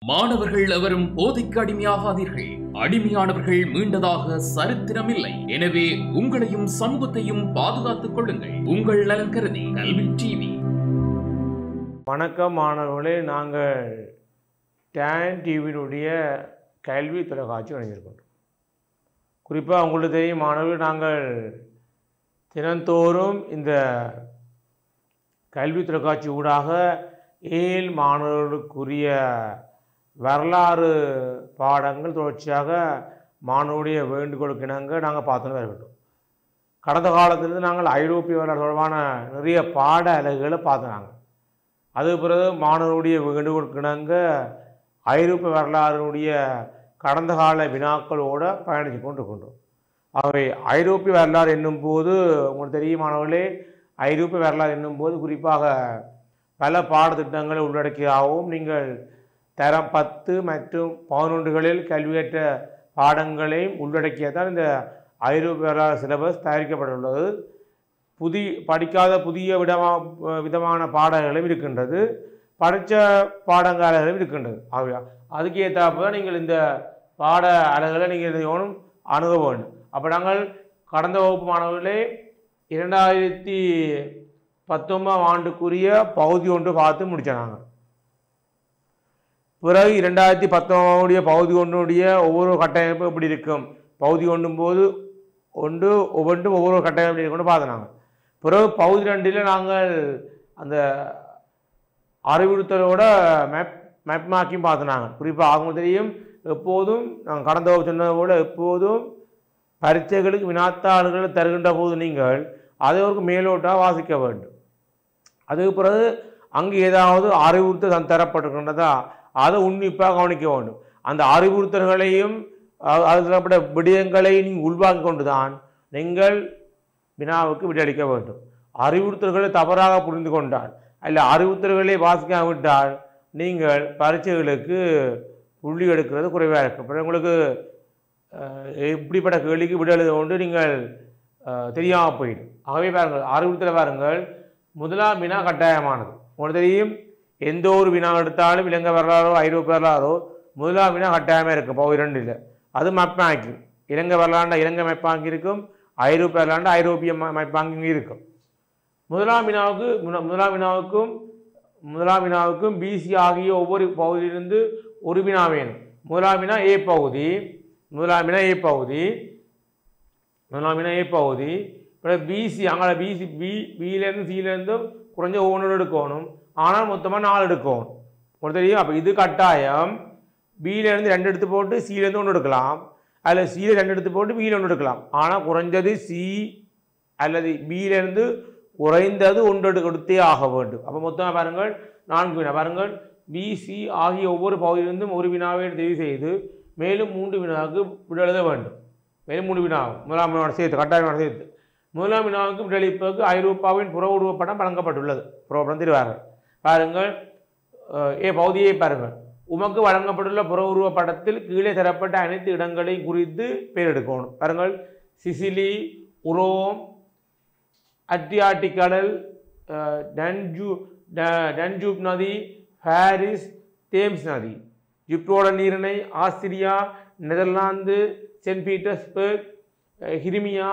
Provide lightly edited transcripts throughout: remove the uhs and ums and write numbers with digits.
மாணவர்கள் எவரும் போதைக்கு அடிமையாகாதீர்கள். அடிமையானவர்கள் மீண்டதாக சரித்திரமில்லை. எனவே உங்களையும் சமூகத்தையும் பாதுகாத்துக் கொள்ளுங்கள். உங்கள் நலன் கருதி கல்வி டிவி. வணக்கம் மாணவர்களே, நாங்கள் டான் டிவியினுடைய கல்வி தொலைக்காட்சி வழங்கியிருக்கின்றோம். குறிப்பாக உங்களுக்கு தெரியும் மாணவர்கள், நாங்கள் தினந்தோறும் இந்த கல்வி தொலைக்காட்சி ஊடாக ஏழு மாணவர்களுக்குரிய வரலாறு பாடங்கள் தொடர்ச்சியாக மாணவருடைய வேண்டுகோளுக்கு இணங்க நாங்கள் பார்த்துன்னு வருகின்றோம். கடந்த காலத்திலிருந்து நாங்கள் ஐரோப்பிய வரலாறு தொடர்பான நிறைய பாட அலகுகளை பார்த்துனாங்க. அது பிறகு மாணவருடைய வேண்டுகோளுக்கு இணங்க ஐரோப்பிய வரலாறுடைய கடந்த கால வினாக்களோடு பயணித்து கொண்டு இருக்கின்றோம். ஆகவே ஐரோப்பிய வரலாறு என்னும் போது உங்களுக்கு தெரியும் மாணவர்களே, ஐரோப்பிய வரலாறு என்னும் போது குறிப்பாக பல பாடத்திட்டங்களை உள்ளடக்கியாகவும் நீங்கள் தரம் 10 மற்றும் 11களில் கல்வியேற்ற பாடங்களையும் உள்ளடக்கியதான் இந்த ஐரோப்பிய வரலாறு சிலபஸ் தயாரிக்கப்பட்டுள்ளது. படிக்காத புதிய விதமான பாடங்களும் இருக்கின்றது, படித்த பாடங்காலங்களும் இருக்கின்றது. ஆகவே அதுக்கு ஏற்றாப்போ தான் நீங்கள் இந்த பாட அலகுகளை நீங்கள் எதையோனும் அணுக வேண்டும். அப்போ நாங்கள் கடந்த வகுப்பு மாணவர்களே 2019 ஆண்டுக்குரிய பகுதி 1 பார்த்து முடித்தோம். நாங்கள் பிறகு 2019 பகுதி 1 ஒவ்வொரு கட்டமைப்பும் எப்படி இருக்கும், பகுதி 1 போது ஒவ்வொன்றும் ஒவ்வொரு கட்டமைப்பு இருக்குன்னு பார்த்தோம். பிறகு பகுதி 2 நாங்கள் அந்த அறிவுறுத்தலோட மேப் மார்க்கையும் பார்த்தோம். குறிப்பாக அவங்க தெரியும், எப்போதும் நாங்கள் கடந்த சொன்னது போல எப்போதும் பரீட்சைகளுக்கு வினாத்தாள்களை தருகின்ற போது நீங்கள் அதை ஒரு மேலோட்டாக வாசிக்க வேண்டும். அதுக்கு பிறகு அங்கே ஏதாவது அறிவுறுத்தல் தரப்பட்டிருக்கின்றதா அதை உன்னிப்பாக கவனிக்க வேண்டும். அந்த அறிவுறுத்தல்களையும் அது விடயங்களை நீங்கள் உள்வாங்கி கொண்டு தான் நீங்கள் வினாவுக்கு விடையளிக்க வேண்டும். அறிவுறுத்தல்களை தவறாக புரிந்து கொண்டால் அல்ல அறிவுறுத்தல்களை வாசிக்காவிட்டால் நீங்கள் பரீட்சைகளுக்கு புள்ளி எடுக்கிறது குறைவாக இருக்கும். அப்புறம் உங்களுக்கு இப்படிப்பட்ட கேள்விக்கு விடை எழுத கொண்டு நீங்கள் தெரியாமல் போயிடும். ஆகவே பாருங்கள், அறிவுறுத்தலை பாருங்கள், முதலாம் வினா கட்டாயமானது. உங்களுக்கு தெரியும், எந்த ஒரு வினா எடுத்தாலும் இலங்கை வரலாறோ ஐரோப்பிய வரலாறோ முதலாம் வினா கட்டாயமாக இருக்கும். பகுதி 2 அது மேப்பாங்கி, இலங்கை வரலாறுனா இலங்கை மேப்பாங்கி இருக்கும், ஐரோப்பிய வரலாறுனா ஐரோப்பிய மேப்பாங்கி இருக்கும். முதலாம் வினாவுக்கும் பிசி ஆகிய ஒவ்வொரு பகுதியிலிருந்து ஒரு வினா வேணும். முதலாம் வினா ஏ பகுதி, பிசி அங்கே பியிலேருந்து சியிலேருந்தும் குறைஞ்ச ஒவ்வொன்று எடுக்கணும். ஆனால் மொத்தமாக 4 எடுக்கணும். உங்களுக்கு தெரியும். அப்போ இது கட்டாயம். பியிலேருந்து 2 எடுத்து போட்டு சியிலேருந்து 1 எடுக்கலாம், அதில் சியில் 2 எடுத்து போட்டு பியில் 1 எடுக்கலாம். ஆனால் குறைஞ்சது சி அல்லது பியிலேருந்து குறைந்தது 1 எடுத்தே ஆக வேண்டும். அப்போ மொத்தமாக பாருங்கள் 4 வினா. பாருங்கள், பிசி ஆகிய ஒவ்வொரு பகுதியிலிருந்தும் ஒரு வினாவை தெரிவு செய்து மேலும் 3 வினாவுக்கு விடை எழுத வேண்டும். மேலும் 3 வினாவும் முதலாம் வினாவோட சேர்த்து கட்டாயம் சேர்த்து முதலாம் வினாவுக்கு விடையளிப்பதற்கு ஐரோப்பாவின் புற உருவப்படம் வழங்கப்பட்டுள்ளது. புறப்படம் தெரிவார்கள். பாருங்கள், பகுதியை பாருங்கள். உமக்கு வழங்கப்பட்டுள்ள புற உருவப்படத்தில் கீழே தரப்பட்ட அனைத்து இடங்களை குறித்து பேர் எடுக்கணும். பாருங்கள், சிசிலி, உரோம், அட்ரியாட்டிக் கடல், டன்ஜூப் நதி, பாரிஸ், தேம்ஸ் நதி, ஜிப்ரோட நீரிணை, ஆஸ்திரியா, நெதர்லாந்து, சென்ட் பீட்டர்ஸ்பர்க், ஹிரிமியா,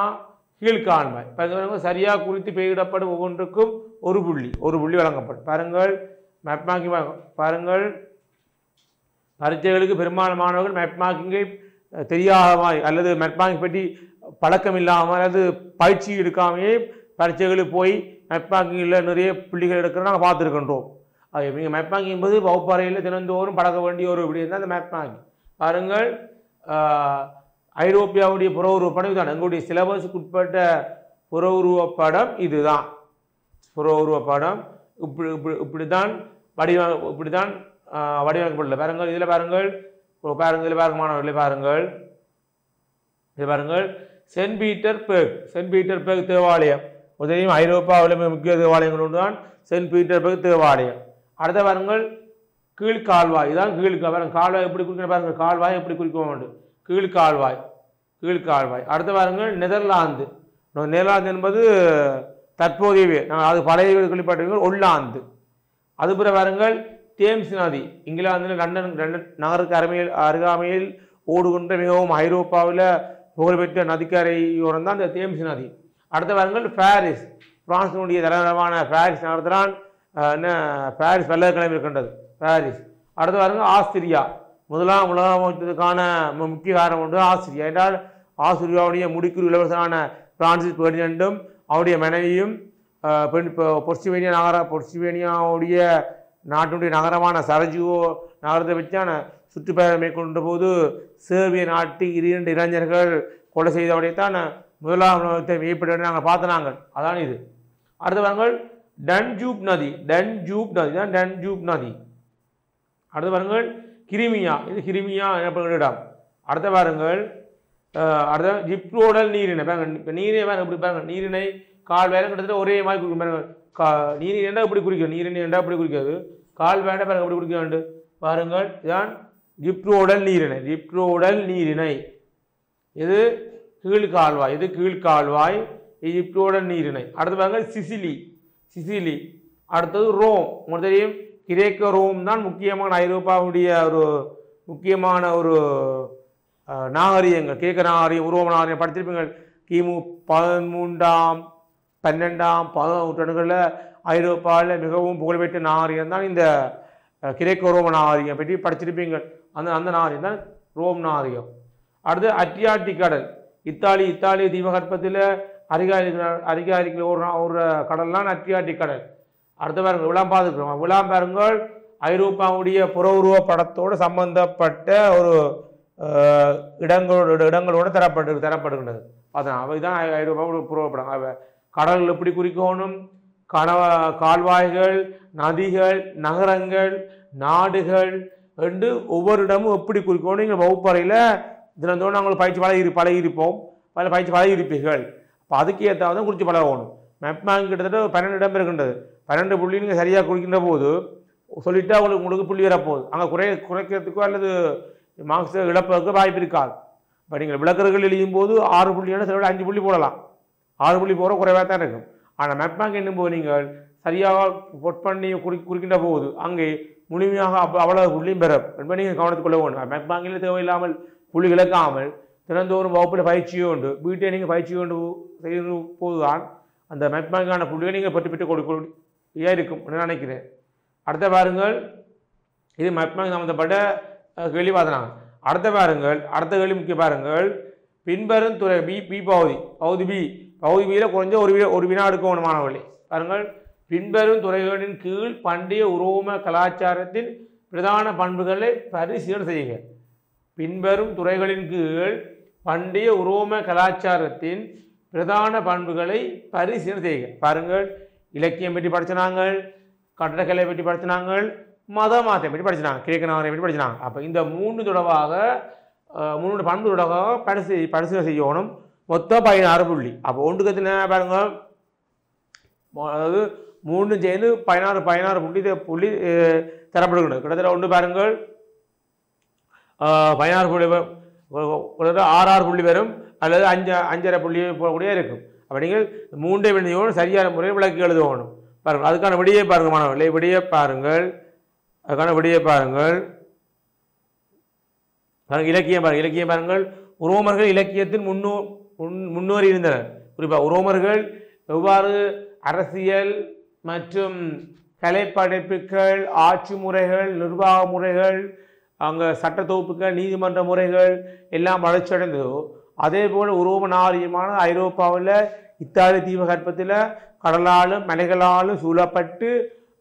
கீழ்காண்பாய். சரியாக குறித்து பெயரிடப்படும் ஒவ்வொன்றுக்கும் ஒரு புள்ளி வழங்கப்படும். பாருங்கள், மேப் மார்க்கிங் பாருங்கள். பரீட்சைகளுக்கு பெரும்பாலான மாணவர்கள் மேப் மார்க்கிங்கை தெரியாதமாய் அல்லது மேப் மார்க்கிங் பற்றி பழக்கம் இல்லாமல் அல்லது பயிற்சி எடுக்காமையே பரீட்சைகளுக்கு போய் மேப் மார்க்கிங்கில் நிறைய புள்ளிகள் எடுக்கிறோம் நாங்கள் பார்த்துருக்கின்றோம். அது நீங்கள் மேப் மார்க்கிங் என்பது வகுப்பறையில் தினந்தோறும் பழக வேண்டிய ஒரு விடயம் தான் அந்த மேப் மார்க்கிங். பாருங்கள், ஐரோப்பியாவுடைய புற உருவப்படம் இதுதான். எங்களுடைய சிலபஸுக்கு உட்பட்ட புற உருவப்படம் இதுதான். புற உருவப்படம் இப்படித்தான் வடிவமைக்கப்பட்டுள்ள. பாருங்கள், இதில் பாருங்கள், இதில் பாருங்கள் மாணவர்களே, பாருங்கள் சென்ட் பீட்டர்பர்க் தேவாலயம். தெரியும், ஐரோப்பாவில் முக்கிய தேவாலயங்கள் ஒன்று தான் சென்ட் பீட்டர்பர்க் தேவாலயம். அடுத்த பாருங்கள், கீழ்கால்வாய். இதுதான் கீழ்கால்வாய். கால்வாய் எப்படி குறிக்க பாருங்கள், கால்வாய் எப்படி குறிக்க வேண்டும், கீழ்கால்வாய். அடுத்த பாருங்கள், நெதர்லாந்து என்பது தற்போதையவே நாங்கள் அது பழைய கேள்விப்பட்டிருக்கோம், ஒல்லாந்து. அது பிற பாருங்கள், தேம்ஸ் நதி இங்கிலாந்தில் லண்டன் நகருக்கு அருகாமையில் ஓடுகின்ற மிகவும் ஐரோப்பாவில் புகழ்பெற்ற நதிக்கரையோரம் தான் இந்த தேம்ஸ் நதி. அடுத்த பாருங்கள் பாரிஸ், பிரான்சினுடைய தலைநகரமான பாரிஸ் நகரத்தில்தான் பாரிஸ் பல்கலைக்கழகம் இருக்கின்றது பாரிஸ். அடுத்து பாருங்கள் ஆஸ்திரியா, முதலாம் உலக யுத்தத்துக்கான முக்கிய காரணம் ஒன்று ஆஸ்திரியா என்றால் ஆஸ்திரியாவுடைய முடிக்குறு இளவரசரான பிரான்சிஸ் பெர்டினண்டும் அவருடைய மனைவியும் பொர்சிவேனியாவுடைய நாட்டினுடைய நகரமான சரஜிவோ நகரத்தை வச்சான சுற்றுப்பயணம் மேற்கொண்ட போது சேர்பிய நாட்டு 2 இளைஞர்கள் கொலை செய்தவரைத்தான் முதலாம் உலகத்தை மெய்ப்பட நாங்கள் பார்த்தனாங்க. அதான் இது. அடுத்து பாருங்கள் டன்ஜூப் நதி தான் டன்ஜூப் நதி. அடுத்து பாருங்கள் கிரிமியா, இது கிரிமியா எனப்படுகிற இடம். அடுத்த பாருங்கள் அடுத்த ஜிப்ரோடல் நீரிணை. பாருங்கள் இப்போ நீரிணை பாருங்க இப்படி பாருங்கள், நீரிணை கால் வேலை கிட்டத்தட்ட ஒரே மாதிரி குறிக்கும். பாருங்கள் நீரிணை என்றால் இப்படி குறிக்கும், நீரிணை என்றால் இப்படி குறிக்காது, கால் வேண்டாம் பாருங்கள் இப்படி குறிக்க வேண்டும். பாருங்கள் இதுதான் ஜிப்ரோடல் நீரிணை. இது கீழ்கால்வாய், ஜிப்ரோடல் நீரிணை. அடுத்து பாருங்கள் சிசிலி. அடுத்தது ரோம். உங்களுக்கு தெரியும் கிரேக்க ரோம் தான் முக்கியமான ஐரோப்பாவுடைய ஒரு முக்கியமான ஒரு நாகரிகங்கள். கிரேக்க நாகரிகம், ரோம நாகரிகம் படித்திருப்பீங்கள். கிமு 13ஆம் 12ஆம் 14ஆம் நூற்றாண்டுகளில் ஐரோப்பாவில் மிகவும் புகழ்பெற்ற நாகரிகம் தான் இந்த கிரேக்க ரோம நாகரிகம் பற்றி படிச்சிருப்பீங்கள். அந்த நாகரிகம் தான் ரோம் நாகரிகம். அடுத்து அட்ரியாட்டிக் கடல், இத்தாலி தீபகற்பத்தில் அருகாரிகள் ஒரு கடல்லாம் அட்ரியாட்டிக் கடல். அடுத்த பாருங்கள் விளாம் பாருங்கள் ஐரோப்பாவுடைய புற உருவ படத்தோடு சம்பந்தப்பட்ட ஒரு இடங்களோடு தரப்படுகின்றது. அதான் அவைதான் ஐரோப்பாவோட புறப்படம். கடல்கள் எப்படி குறிக்கணும், கால்வாய்கள், நதிகள், நகரங்கள், நாடுகள் என்று ஒவ்வொரு இடமும் எப்படி குறிக்கணும். நீங்கள் வகுப்பறையில் தினந்தோறும் நாங்கள் பழகியிருப்போம், பழகியிருப்பீர்கள். அப்போ அதுக்கு ஏற்றாதான் குறித்து பழகணும். மேப் மேங் கிட்டத்தட்ட 12 இடம் இருக்கின்றது. 12 புள்ளி நீங்கள் சரியாக குறிக்கின்ற போது சொல்லிட்டா உங்களுக்கு புள்ளி வரப்போகுது. அங்கே குறைக்கிறதுக்கோ அல்லது மார்க்ஸ் இழப்பதற்கோ வாய்ப்பு இருக்காது. இப்போ நீங்கள் விளக்கர்கள் எழுதும் போது 6 புள்ளியான சில 5 புள்ளி போடலாம். 6 புள்ளி போகிற குறைவாக தான் இருக்கும். ஆனால் மேப் மேங் என்னும்போது நீங்கள் சரியாக பொட் பண்ணி குறிக்கின்ற போது அங்கே முழுமையாக அவ்வளவு புள்ளியும் பெறும் என்பதை நீங்கள் கவனித்துக் கொள்ள வேண்டும். மேப் மேங்கில் தேவையில்லாமல் புள்ளி இழக்காமல் தினந்தோறும் வகுப்பில் பயிற்சியோ உண்டு, வீட்டை நீங்கள் பயிற்சி கொண்டு செய்யும் போதுதான் அந்த மேப் மேங்கான புள்ளியை நீங்கள் பெற்று கொடுக்க இருக்கும் என்று நினைக்கிறேன். அடுத்த பாருங்கள் இது மேப் மேங் சம்பந்தப்பட்ட கேள்வி பார்த்தனாங்க. அடுத்த பாருங்கள் அடுத்த கேள்வி முக்கிய பாருங்கள் பின்வரும் துறை பகுதி பியில் குறைஞ்ச ஒரு வினா எடுக்கணும் மாணவர்களே. பாருங்கள் பின்வரும் துறைகளின் கீழ் பண்டைய உரோம கலாச்சாரத்தின் பிரதான பண்புகளை பரிசீலனை செய்யுங்க. பின்வரும் துறைகளின் கீழ் பண்டைய உரோம கலாச்சாரத்தின் பிரதான பண்புகளை பரிசீலனை செய்யுங்க. பாருங்கள் இலக்கியம் பற்றி படிச்சினாங்கள், கட்டடக்கலை பற்றி படிச்சினாங்கள், மதமாற்றம் பற்றி படிச்சினாங்க, கிரேக்க நாகரிகம் பற்றி படிச்சினாங்க. அப்போ இந்த 3 பண்பு தொடர்பாக பரிசீலனை செய்யணும். மொத்தம் 16 புள்ளி. அப்போ ஒன்றுக்கு எத்தனை பாருங்க, அதாவது 3 சேர்ந்து 16 புள்ளி தரப்படுகிறது. கிட்டத்தட்ட ஒன்று பாருங்கள் 16 புள்ளி 6 புள்ளி வரும் அல்லது 5.5 புள்ளி போகக்கூடிய இருக்கும். அப்போ நீங்கள் 3 விடையோடு சரியான முறையில் விளக்கி எழுதணும். பாருங்கள் அதுக்கான விடையை பாருங்கள் மாணவர்களே, அதுக்கான விடையை பாருங்கள். இலக்கியம் பாருங்கள் உரோமர்கள் இலக்கியத்தின் முன்னோறி இருந்தனர். குறிப்பாக உரோமர்கள் எவ்வாறு அரசியல் மற்றும் கலைப்படைப்புகள், ஆட்சி முறைகள், நிர்வாக முறைகள், அங்கே சட்ட தொகுப்புகள், நீதிமன்ற முறைகள் எல்லாம் வளர்ச்சி அடைந்ததோ அதே போல் உரோம நாகரிகமான ஐரோப்பாவில் இத்தாலி தீபகற்பத்தில் கடலாலும் மலைகளாலும் சூழப்பட்டு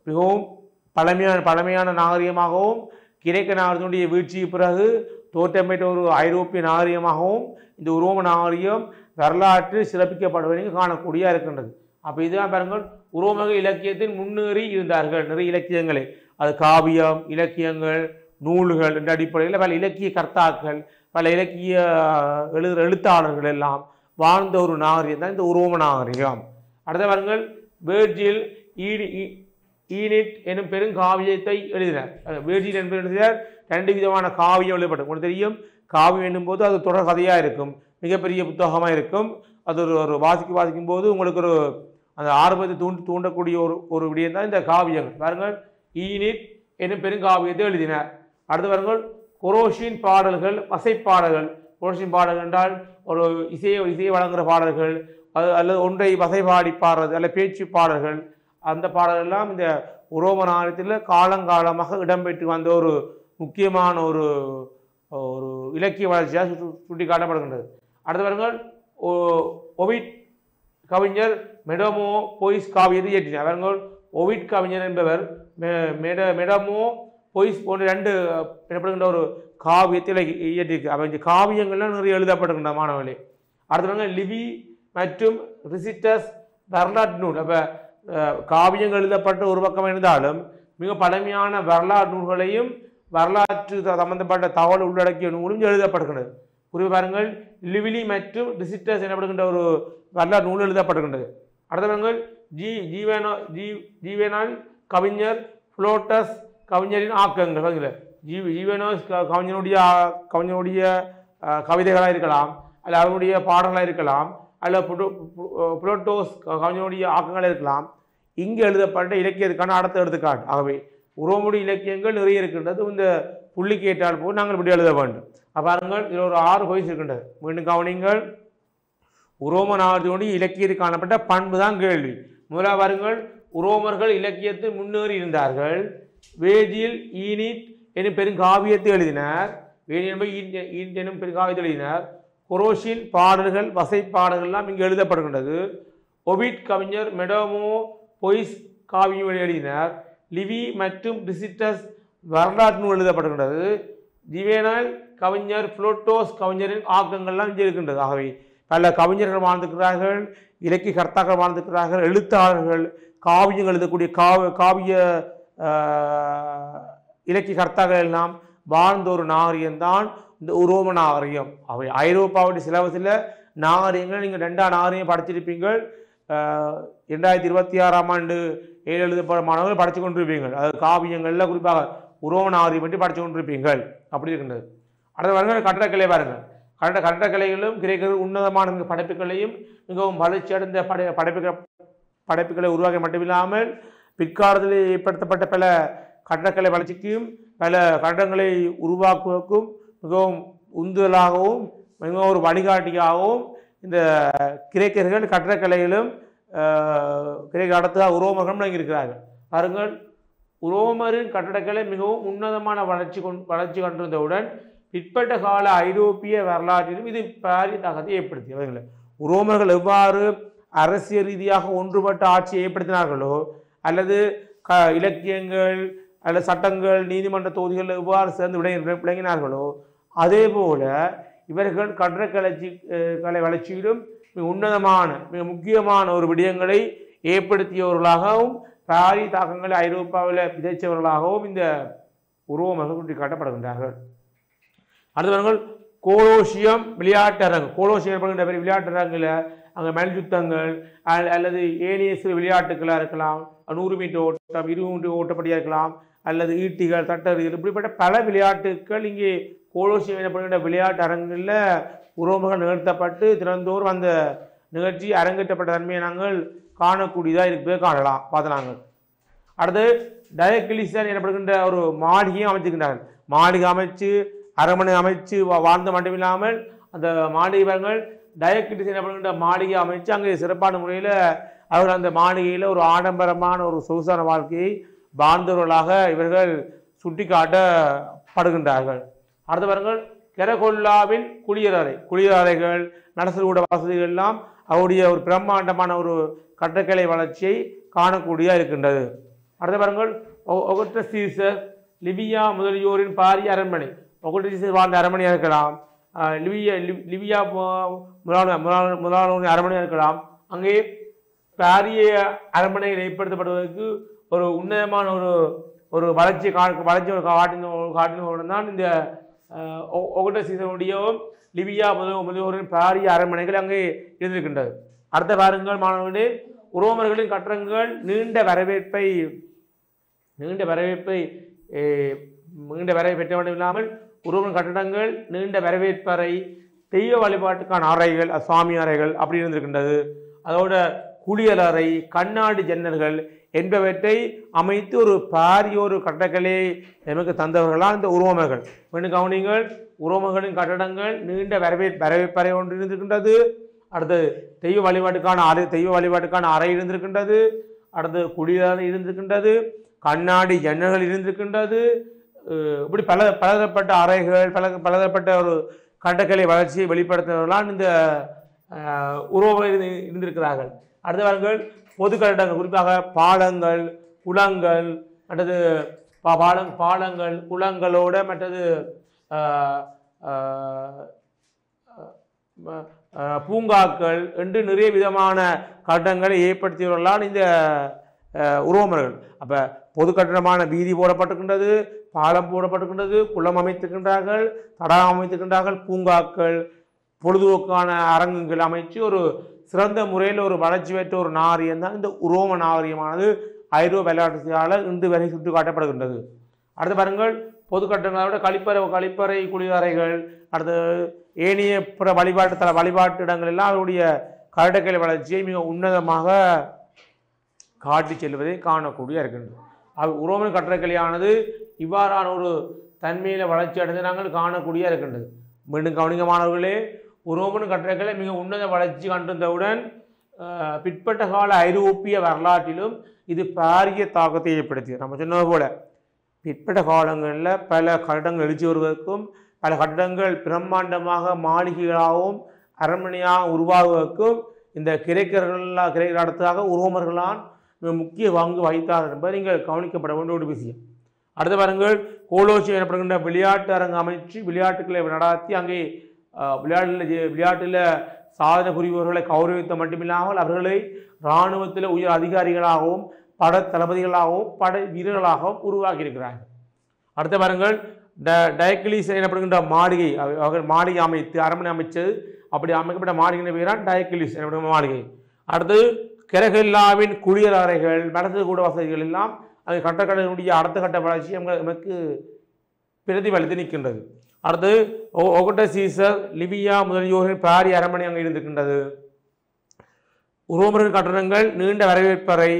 மிகவும் பழமையான நாகரிகமாகவும் கிரேக்க நாகரிகத்தினுடைய வீழ்ச்சிக்கு பிறகு தோற்றமேற்ற ஒரு ஐரோப்பிய நாகரிகமாகவும் இந்த உரோம நாகரிகம் வரலாற்றில் சிறப்பிக்கப்படுவதை காணக்கூடிய இருக்கின்றது. அப்போ இதுதான் பாருங்கள் உரோமர்கள் இலக்கியத்தின் முன்னேறி இருந்தார்கள். நிறைய இலக்கியங்களை அது காவியம், இலக்கியங்கள், நூல்கள் என்ற அடிப்படையில் பல இலக்கிய கர்த்தாக்கள், பல இலக்கிய எழுத்தாளர்கள் எல்லாம் வாழ்ந்த ஒரு நாகரிகம் தான் இந்த உரோம நாகரிகம். அடுத்த பாருங்கள் வேர்ஜில் ஈனிட் எனும் பெருங்காவியத்தை எழுதினார். வேர்ஜில் என்பது எழுதினார். 2 விதமான காவியம் எழுதப்பட்டது. உங்களுக்கு தெரியும் காவியம் என்னும் போது அது தொடர் கதையாக இருக்கும், மிகப்பெரிய புத்தகமாக இருக்கும். அது ஒரு வாசிக்கும் போது உங்களுக்கு ஒரு அந்த ஆர்வத்தை தூண்டக்கூடிய ஒரு விடயம் தான் இந்த காவியங்கள். பாருங்கள் ஈனிட் என்னும் பெருங்காவியத்தை எழுதினார். அடுத்து பாருங்கள் குரோஷின் பாடல்கள், வசைப்பாடல்கள். குரோஷின் பாடல்கள் என்றால் ஒரு இசையை வழங்குகிற பாடல்கள், அல்லது ஒன்றை வசைபாடி பாடுறது, அல்ல பேச்சு பாடல்கள். அந்த பாடல்கள் எல்லாம் இந்த உரோம நாகரிகத்தில் காலங்காலமாக இடம்பெற்று வந்த ஒரு முக்கியமான ஒரு ஒரு இலக்கிய வளர்ச்சியாக சுட்டி காட்டப்படுகின்றது. அடுத்து பாருங்கள் ஒவிட் கவிஞர் மெடமோ பொய்ஸ் காவியத்தை இயற்றினார். பாருங்கள் ஒவிட் கவிஞர் என்பவர் மெடமோ பொய்ஸ் போன்ற 2 எனப்படுகின்ற ஒரு காவியத்தில் இயற்றிருக்கு. அப்போ இந்த காவியங்கள்லாம் நிறைய எழுதப்படுகின்ற மாணவர்களே. அடுத்த லிவி மற்றும் ரிசிட்டஸ் வரலாற்று நூல். அப்போ காவியங்கள் எழுதப்பட்ட ஒரு பக்கம் இருந்தாலும் மிக பழமையான வரலாற்று நூல்களையும் வரலாற்று சம்பந்தப்பட்ட தகவல் உள்ளடக்கிய நூலும் எழுதப்படுகின்றது. குறிப்பாக பாருங்கள் லிவிலி மற்றும் ரிசிட்டஸ் எனப்படுகின்ற ஒரு வரலாற்று நூல் எழுதப்படுகின்றது. அடுத்த பாருங்கள் ஜீவனால் கவிஞர் புளோட்டஸ் கவிஞரின் ஆக்கங்கள். பாருங்கள் ஜீவனோஸ் கவிஞனுடைய கவிதைகளாக இருக்கலாம், அல்ல அவருடைய பாடல்களாக இருக்கலாம், அல்ல புளோட்டோஸ் கவிஞனுடைய ஆக்கங்களாக இருக்கலாம். இங்கே எழுதப்பட்ட இலக்கியத்துக்கான அடுத்த எடுத்துக்காட்டு. ஆகவே உரோமுடைய இலக்கியங்கள் நிறைய இருக்கின்றது. இந்த புள்ளி கேட்டால் போது நாங்கள் இப்படி எழுத வேண்டும். பாருங்கள் இதில் ஒரு 6 வயசு இருக்கின்றது. மீண்டும் கவனிங்கள். உரோம நாகரிகத்தினுடைய இலக்கியத்தில் காணப்பட்ட பண்பு தான் கேள்வி. முதலாக பாருங்கள் உரோமர்கள் இலக்கியத்தில் முன்னேறி இருந்தார்கள். வேதியில் ஈனிட் எனும் பெருங்காவியத்தை எழுதினார். ஈனிட் எனும் பெருங்காவியத்தை எழுதினார். குரோஷின் பாடல்கள், வசைப்பாடல்கள் எல்லாம் இங்கு எழுதப்படுகின்றது. ஒவிட் கவிஞர் மெடமோ பொய்ஸ் காவியம் எழுதினார். லிவி மற்றும் ரிசிட்டஸ் வரலாற்று நூல் எழுதப்படுகின்றது. ஜிவேனால் கவிஞர் புளோட்டோஸ் கவிஞரின் ஆக்கங்கள்லாம் இங்கே இருக்கின்றது. ஆகவே பல கவிஞர்கள் வாழ்ந்திருக்கிறார்கள், இலக்கிய கர்த்தாக்கள் வாழ்ந்திருக்கிறார்கள், எழுத்தாளர்கள், காவியங்கள் எழுதக்கூடிய காவிய இலக்கிய கர்த்தாக்கள் எல்லாம் வாழ்ந்த ஒரு நாகரிகம்தான் இந்த உரோம நாகரிகம். அவை ஐரோப்பாவுடைய சிலபஸில் நாகரிகங்கள் நீங்கள் 2ஆம் நாகரிகம் படிச்சிருப்பீங்கள். 2026ஆம் ஆண்டு 7 எழுதப்பட்ட மாணவர்கள் படித்து கொண்டிருப்பீங்கள். அது காவியங்களில் குறிப்பாக உரோம நாகரிகம் பற்றி படித்து கொண்டிருப்பீங்கள். அப்படி இருக்கின்றது. அடுத்த பாருங்கள் கட்டடக்கலை. பாருங்கள் கட்டடக்கலைகளும் கிரேக்கர்கள் உன்னதமான படைப்புகளையும் மிகவும் வளர்ச்சி அடைந்த படைப்புகளை உருவாக்க மட்டுமில்லாமல் பிற்காலத்தில் ஏற்படுத்தப்பட்ட பல கட்டடக்கலை வளர்ச்சிக்கும் பல கட்டடங்களை உருவாக்குவதற்கும் மிகவும் உந்துதலாகவும் மிகவும் ஒரு வழிகாட்டியாகவும் இந்த கிரேக்கர்கள் கட்டடக்கலைகளும் கிரேக்க அடுத்ததாக உரோமர்களும் இருக்கிறார்கள். பாருங்கள் உரோமரின் கட்டடக்கலை மிகவும் உன்னதமான வளர்ச்சி கொண்டிருந்தவுடன் பிற்பட்ட கால ஐரோப்பிய வரலாற்றிலும் இது பாரிய தாக்கத்தை ஏற்படுத்தியவர்கள். உரோமர்கள் எவ்வாறு அரசியல் ரீதியாக ஒன்றுபட்ட ஆட்சியை ஏற்படுத்தினார்களோ, அல்லது இலக்கியங்கள் அல்லது சட்டங்கள் நீதிமன்ற தொகுதிகள் எவ்வாறு சேர்ந்து விளங்கினார்களோ, அதே போல இவர்கள் கட்டடக்கலை வளர்ச்சியிலும் மிக உன்னதமான மிக முக்கியமான ஒரு விடயங்களை ஏற்படுத்தியவர்களாகவும் பாரிய தாக்கங்களை ஐரோப்பாவில் விதைத்தவர்களாகவும் இந்த உரோமர்கள் சுட்டி காட்டப்படுகின்றார்கள். அடுத்தவர்கள் கோலோசியம் விளையாட்டரங்கு. கோலோசியம் ஏற்படுகின்ற விளையாட்டரங்கில் அங்கே மல்யுத்தங்கள் அல்லது ஏனைய சிறு விளையாட்டுகளாக இருக்கலாம், 100 மீட்டர் ஓட்டம், 20 மீட்டர் ஓட்டப்படியாக இருக்கலாம், அல்லது ஈட்டிகள், தட்டறிகள், இப்படிப்பட்ட பல விளையாட்டுக்கள் இங்கே கோலோசியம் எனப்படுகின்ற விளையாட்டு அரங்கில் உரோமர்கள் நிகழ்த்தப்பட்டு திறந்தோர் அந்த நிகழ்ச்சி அரங்கேற்றப்பட்ட தன்மையை நாங்கள் காணக்கூடியதாக இருப்பதை காணலாம் பார்த்தலாங்க. அடுத்து டயக்கிளிசன் எனப்படுகின்ற ஒரு மாளிகையும் அமைச்சிருக்கின்றார்கள். மாளிகை அமைச்சு அரண்மனை அமைச்சு வாழ்ந்த மட்டுமில்லாமல் அந்த மாளிகைகள் டயக்கிளிசன் எனப்படுகின்ற மாளிகை அமைச்சு அங்கே சிறப்பான முறையில் அவர்கள் அந்த மாளிகையில் ஒரு ஆடம்பரமான ஒரு சொகுசான வாழ்க்கையை வாழ்ந்தவர்களாக இவர்கள் சுட்டி காட்டப்படுகின்றார்கள். அடுத்தவர்கள் கெரகொல்லாவின் குளியலறைகள் நடசல்கூட வசதிகள் எல்லாம் அவருடைய ஒரு பிரம்மாண்டமான ஒரு கட்டடக்கலை வளர்ச்சியை காணக்கூடியதாக இருக்கின்றது. அடுத்தவர்கள் ஒகட்டஸ் சீசர் லிபியா முதலியோரின் பாரிய அரண்மனை. ஒகட்டஸ் சீசர் வாழ்ந்த அரண்மனையாக இருக்கலாம், லிபியா முதலாளரின் அரண்மனையாக இருக்கலாம். அங்கே பாரிய அரண்மனைகள் ஏற்படுத்தப்படுவதற்கு ஒரு உன்னதமான ஒரு வளர்ச்சியை காட்டினவுடன் தான் இந்த ஒகட்டஸ் சீசனுடைய லிபியா முதலியோரின் பாரிய அரண்மனைகள் அங்கே இருந்திருக்கின்றது. அடுத்த வாருங்கள் மாணவர்களே, உரோமர்களின் கட்டடங்கள் நீண்ட வரவேற்பை பெற்ற வேண்டும் இல்லாமல் உரோமர் கட்டடங்கள் நீண்ட வரவேற்பறை, தெய்வ வழிபாட்டுக்கான அறைகள், சுவாமி அறைகள் அப்படி இருந்திருக்கின்றது. அதோட குளியலறை, கண்ணாடி ஜன்னல்கள், என்பவற்றை அமைத்து ஒரு பாரிய ஒரு கட்டக்கலையை நமக்கு தந்தவர்களால் இந்த உருவமைகள். மீண்டும் கவனிங்கள், உருவமைகளின் கட்டடங்கள் நீண்ட வரவேற்பறை ஒன்று இருந்திருக்கின்றது. அடுத்து தெய்வ வழிபாட்டுக்கான அறை இருந்திருக்கின்றது. அடுத்து குடியறை இருந்திருக்கின்றது. கண்ணாடி ஜன்னல்கள் இருந்திருக்கின்றது. இப்படி பலதரப்பட்ட அறைகள், பலதரப்பட்ட ஒரு கட்டக்கலை வளர்ச்சியை வெளிப்படுத்துவதெல்லாம் இந்த உருவங்கள் இருந்திருக்கிறார்கள். அடுத்த வாருங்கள், பொது கட்டடங்கள், குறிப்பாக பாலங்கள், குளங்கள், மற்றது பாலங்கள் குளங்களோட மற்றது பூங்காக்கள் என்று நிறைய விதமான கட்டடங்களை ஏற்படுத்தியவர்களால் இந்த உருவமர்கள். அப்போ பொது கட்டடமான வீதி போடப்பட்டிருக்கின்றது, பாலம் போடப்பட்டிருக்கின்றது, குளம் அமைத்திருக்கின்றார்கள், தடாகம் அமைத்திருக்கின்றார்கள், பூங்காக்கள், பொழுதுபோக்கான அரங்குகள் அமைச்சு ஒரு சிறந்த முறையில் ஒரு வளர்ச்சி பெற்ற ஒரு நாகரிகம் தான் இந்த உரோம நாகரிகமானது ஐரோப்பிய வரலாற்றால் இன்று வரை சுட்டி காட்டப்படுகின்றது. அடுத்து பாருங்கள், பொது கட்டடங்களோட கழிப்பறை குளியறைகள், அடுத்து ஏனைய பிற வழிபாட்டு இடங்கள் எல்லாம் அவருடைய கட்டடக்கலை வளர்ச்சியை மிக உன்னதமாக காட்டி செல்வதை காணக்கூடிய இருக்கின்றது. உரோமன் கட்டடக்கலையானது இவ்வாறான ஒரு தன்மையில் வளர்ச்சி அடைந்து நாங்கள் காணக்கூடிய இருக்கின்றது. மீண்டும் கவனிக்கமானவர்களே, உரோமன் கட்டடக்கலை மிக உன்னத வளர்ச்சி கண்டிருந்தவுடன் பிற்பட்ட கால ஐரோப்பிய வரலாற்றிலும் இது பாரிய தாக்கத்தை ஏற்படுத்தியது. நம்ம சொன்னது போல பிற்பட்ட காலங்களில் பல கட்டடங்கள் எழுச்சி வருவதற்கும் பல கட்டடங்கள் பிரம்மாண்டமாக மாளிகைகளாகவும் அரண்மனையாக உருவாகுவதற்கும் இந்த கிரேக்கர் அடுத்ததாக உரோமர்களால் முக்கிய பங்கு வகித்தார்கள் என்பதை நீங்கள் கவனிக்கப்பட வேண்டிய ஒரு விஷயம். அடுத்த பாருங்கள், கோலோசியம் எனப்படுகின்ற விளையாட்டு அரங்கு அமைச்சு விளையாட்டுக்களை நடத்தி அங்கே விளையாட்டில் சாதனை புரிபவர்களை கௌரவித்த மட்டுமில்லாமல் அவர்களை இராணுவத்தில் உயர் அதிகாரிகளாகவும் பட தளபதிகளாகவும் படை வீரர்களாகவும் உருவாக்கி இருக்கிறார்கள். அடுத்த பாருங்கள், டயக்கிளிஸ் எனப்படுகின்ற மாளிகை, அவர்கள் மாளிகை அமைத்து அரண்மனை அமைச்சது, அப்படி அமைக்கப்பட்ட மாளிகை பெயரான் டயக்கிளிஸ் எனப்படுகிற மாளிகை. அடுத்து கெரகெல்லாவின் குளியல் அறைகள், மனது கூட வசதிகள் எல்லாம் அது கட்டக்கடனுடைய அடுத்த கட்ட வளர்ச்சி நமக்கு பிரதிபலித்து நிற்கின்றது. அடுத்து ஒகட்ட சீசர், லிபியா முதலியோரின் பாரிய அரண்மனை அங்கே இருந்திருக்கின்றது. உரோமர்கள் கட்டடங்கள் நீண்ட வரவேற்பறை,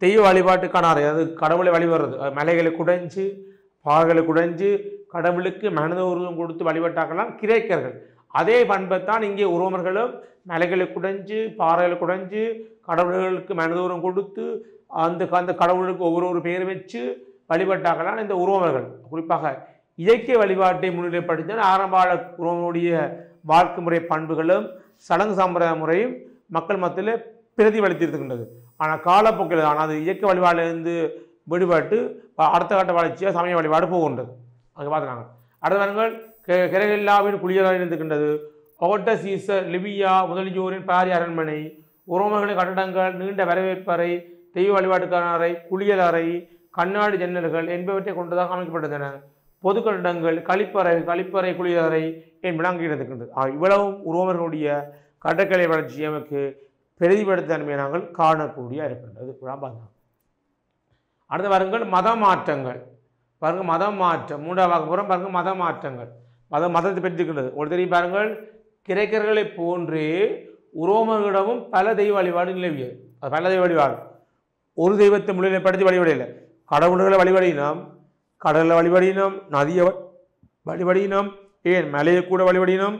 தெய்வ வழிபாட்டுக்கான அறை, அது கடவுளை வழிபடுறது, மலைகளை குடைஞ்சு பாறைகளை குடைஞ்சு கடவுளுக்கு மனித உருவம் கொடுத்து வழிபட்டாக்கலாம் கிரேக்கர்கள். அதே பண்பைத்தான் இங்கே உரோமர்களும் மலைகளை குடைஞ்சு பாறைகளை குடைஞ்சு கடவுள்களுக்கு மனித உருவம் கொடுத்து அந்த கடவுளுக்கு ஒவ்வொரு பேர் வச்சு வழிபட்டாக்கலாம் இந்த உரோமர்கள். குறிப்பாக இயற்கை வழிபாட்டை முன்னிலைப்படுத்த ஆரம்பால உரோமனுடைய வாழ்க்கை முறை பண்புகளும் சடங்கு சம்பிரதாய முறையும் மக்கள் மத்தியில் பிரதிபலித்திருக்கின்றது. ஆனால் காலப்போக்கில் தான் அது இயற்கை வழிபாட்டிலிருந்து விடுபட்டு அடுத்த கட்ட வளர்ச்சியாக சமய வழிபாடு போகின்றது. அங்கே பார்த்துனாங்க. அடுத்த வாருங்கள், கெரகெல்லாவின் குளியலாக இருந்திருக்கின்றது. ஒகட்ட சீசர், லிபியா முதலியோரின் பாரிய அரண்மனை, உரோமர்களின் கட்டடங்கள் நீண்ட வரவேற்பறை, தெய்வ வழிபாட்டுக்கான அறை, குளியல் அறை, கண்ணாடி ஜன்னல்கள் என்பவற்றை கொண்டதாக அமைக்கப்பட்டன. பொது கட்டடங்கள், கழிப்பறை குளியலறை என்பன அங்கே இருந்திருக்கின்றது. இவ்வளவும் உரோமர்களுடைய கட்டக்கலை வளர்ச்சி நமக்கு பிரதிபலித்த தன்மையை நாங்கள் காணக்கூடிய இருக்கின்றது. அடுத்த வாருங்கள், மத மாற்றங்கள். பாருங்கள், மதம் மாற்றம் மூன்றாவது புறம் பாருங்கள், மத மாற்றங்கள். மதத்தை பெற்றிருக்கின்றது. ஒரு தெரியும் பாருங்கள், கிரேக்கர்களை போன்றே உரோமர்களிடமும் பல தெய்வ வழிபாடு நிலவியது. அது பல தெய்வ வழிபாடு, ஒரு தெய்வத்தை முன்னிலைப்படுத்தி வழிபடையில கடவுள்களை வழிபடினோம், கடலை வழிபடினோம், நதியை வழிபடினோம், ஏன் மலையை கூட வழிபடினோம்.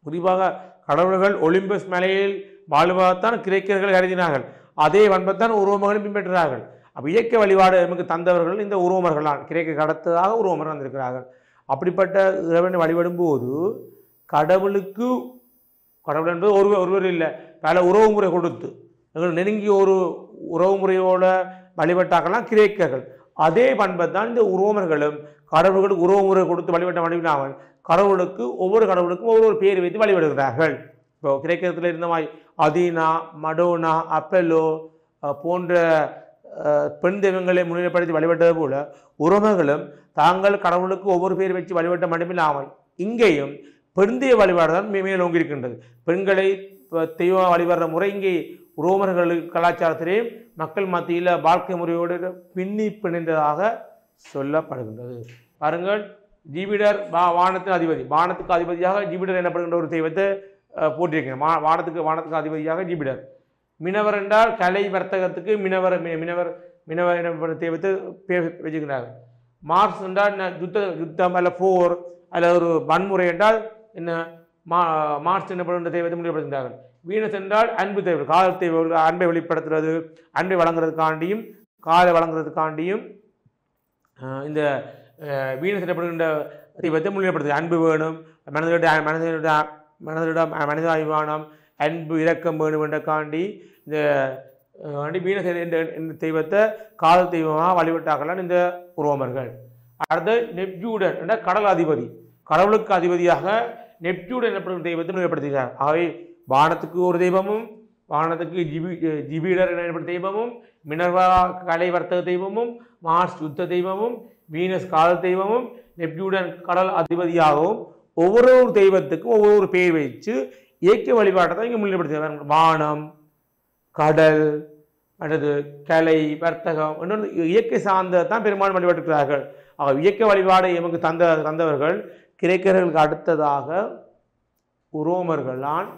குறிப்பாக கடவுள்கள் ஒலிம்பஸ் மலையில் வாழ்வதைத்தான் கிரேக்கர்கள் கருதினார்கள். அதே பண்பைத்தான் உரோமர்களும் பின்பற்றுகிறார்கள். அப்போ இயற்கை வழிபாடு நமக்கு தந்தவர்கள் இந்த உரோமர்களால் கிரேக்க கடத்ததாக உரோமர்கள் வந்திருக்கிறார்கள். அப்படிப்பட்ட இறைவனை வழிபடும் போது கடவுளுக்கு கடவுள் என்பது ஒருவர் இல்லை, பல உறவு முறை கொடுத்து எங்கள் நெருங்கிய ஒரு உறவு முறையோட வழிபட்டாக்கலாம் கிரேக்கர்கள். அதே பண்பை தான் இந்த உரோமர்களும் கடவுள்களுக்கு உறவு முறை கொடுத்து வழிபட்ட வழிபடாமல் கடவுளுக்கு ஒவ்வொரு கடவுளுக்கும் ஒவ்வொரு பேர் வைத்து வழிபடுகிறார்கள். இப்போ கிரேக்கத்தில் இருந்த மாதிரி அதீனா, மடோனா, அப்பெல்லோ போன்ற பெண் தெய்வங்களை முன்னிலைப்படுத்தி வழிபட்டது போல உரோமர்களும் தாங்கள் கடவுளுக்கு ஒவ்வொரு பேர் வச்சு வழிபட்ட மட்டுமில்லாமல் இங்கேயும் பெண் தெய்வ வழிபாடு தான் மேலோங்கி இருக்கின்றது. பெண்களை தெய்வம் வழிபடுற முறை இங்கே உரோமர்கள் கலாச்சாரத்திலே மக்கள் மத்தியில் வாழ்க்கை முறையோடு பிணைந்ததாக சொல்லப்படுகின்றது. பாருங்கள், ஜூபிடர் வானத்தின் அதிபதி, வானத்துக்கு அதிபதியாக ஜூபிடர் எனப்படுகின்ற ஒரு தெய்வத்தை போட்டிருக்கிறேன். வானத்துக்கு அதிபதியாக ஜூபிடர். மினவர் என்றால் கலை வர்த்தகத்துக்கு மினவர் மினவர் மினவர் தெய்வத்தை பேர் வச்சுக்கிறார்கள். மார்ஸ் என்றால் யுத்தம் அல்ல போர் அல்ல ஒரு வன்முறை என்றால் என்ன மார்ஸ் என்னப்படுகின்ற தெய்வத்தை முடிவுபடுத்துகிறார்கள். வீனஸ் என்றால் அன்பு தெய்வம், காதல் தெய்வம், அன்பை வெளிப்படுத்துறது, அன்பை வழங்குறதுக்காண்டியும் காலை வழங்குறதுக்காண்டியும் இந்த வீனஸ் எனப்படுகின்ற தெய்வத்தை முன்னிலைப்படுத்துது. அன்பு வேணும், மனிதாபிமானம், அன்பு இரக்கம் வேணும் என்றக்காண்டி இந்த வீனஸ் என்ற தெய்வத்தை காதல் தெய்வமாக வழிபட்டார்கள் இந்த ரோமர்கள். அடுத்து நெப்டியூடன் என்ற கடல் அதிபதி, கடவுளுக்கு அதிபதியாக நெப்டியூடன் எனப்படும் தெய்வத்தை முன்னிலைப்படுத்துகிறார். ஆகவே வானத்துக்கு ஒரு தெய்வமும், வானத்துக்கு ஜிபிடர் எனப்படும் தெய்வமும், மினர்வா கலை வர்த்தக தெய்வமும், மார்ஸ் யுத்த தெய்வமும், வீனஸ் காதல் தெய்வமும், நெப்டியூடன் கடல் அதிபதியாகவும் ஒவ்வொரு தெய்வத்துக்கும் ஒவ்வொரு பெயர் வச்சு இயற்கை வழிபாட்டை தான் இங்கே முன்னிலைப்படுத்துகிறார். வானம், கடல், அடுத்து கலை வர்த்தகம் இன்னொன்று இயற்கை சார்ந்த தான் பெரும்பாலும் வழிபாட்டுக்கிறார்கள். ஆக இயற்கை வழிபாடு எமக்கு தந்தவர்கள் கிரேக்கர்களுக்கு அடுத்ததாக உரோமர்களால்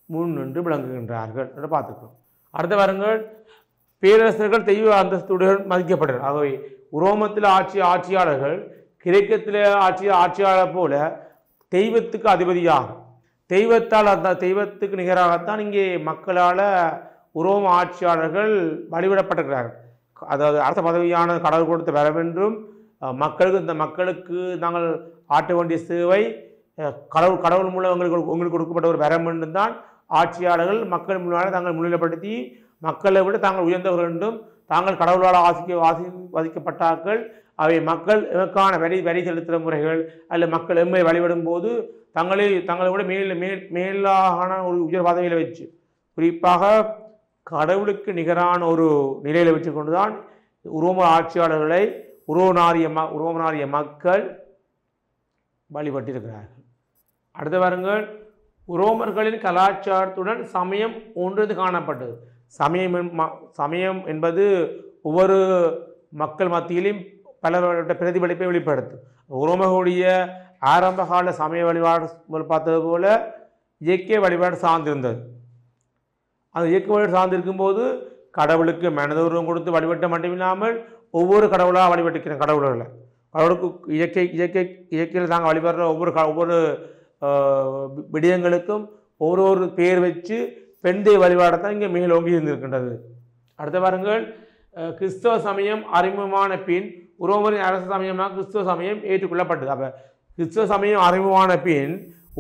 முன்னின்று விளங்குகின்றார்கள் என்று பார்த்துக்கிறோம். அடுத்த வாரங்கள் பேரரசர்கள் தெய்வ அந்தஸ்துடன் மதிக்கப்பட்டனர். ஆகவே உரோமத்தில் ஆட்சியாளர்கள் கிரேக்கத்தில் ஆட்சியாளர் போல தெய்வத்துக்கு அதிபதியாகும். தெய்வத்தால் அந்த தெய்வத்துக்கு நிகராகத்தான் இங்கே மக்களால் உரோம ஆட்சியாளர்கள் வழிபடப்பட்டிருக்கிறார்கள். அதாவது அரச பதவியான கடவுள் கொடுத்த வரவென்றும் மக்களுக்கு நாங்கள் ஆட்ட வேண்டிய சேவை கடவுள் மூலம் உங்களுக்கு கொடுக்கப்பட்ட ஒரு வரம் என்றும் தான் ஆட்சியாளர்கள் மக்கள் முன்னால் தாங்கள் முன்னிலைப்படுத்தி மக்களை விட தாங்கள் உயர்ந்தவர்கள் என்றும் தாங்கள் கடவுளால் ஆசிர்வதிக்கப்பட்டார்கள். அவை மக்கள் எமக்கான வரி செலுத்துகிற முறைகள் அல்ல மக்கள் எம்மை வழிபடும் போது தங்களை விட மேலான ஒரு உயர் பதவியில் வச்சு குறிப்பாக கடவுளுக்கு நிகரான ஒரு நிலையில் வச்சு கொண்டு தான் உரோம ஆட்சியாளர்களை உரோமனாரிய மக்கள் வழிபட்டிருக்கிறார்கள். அடுத்த வாருங்கள் உரோமர்களின் கலாச்சாரத்துடன் சமயம் ஒன்றது காணப்பட்டது. சமயம் என்பது ஒவ்வொரு மக்கள் மத்தியிலும் பலவற்ற பிரதிபலிப்பை வெளிப்படுத்தும். உரோமர்களுடைய ஆரம்பகால சமய வழிபாடு பார்த்தது போல இயற்கை வழிபாடு சார்ந்திருந்தது. அந்த இயற்கை வழிபாடு சார்ந்திருக்கும் போது கடவுளுக்கு மனதூர்வம் கொடுத்து வழிபட்ட மட்டுமில்லாமல் ஒவ்வொரு கடவுளாக வழிபட்டுக்கிற கடவுள்களை கடவுளுக்கு இயற்கையில் தாங்கள் வழிபடுற ஒவ்வொரு விடயங்களுக்கும் ஒவ்வொரு பேர் வச்சு பெண் தெய்வ வழிபாடத்தான் இங்கே மேலோங்கி இருந்திருக்கின்றது. அடுத்த வாருங்கள் கிறிஸ்தவ சமயம் அறிமுகமான பின் உரோமரின் அரசு சமயமாக கிறிஸ்தவ சமயம் ஏற்றுக்கொள்ளப்பட்டது. அப்போ கிறிஸ்தவ சமயம் அறிமுகமான பின்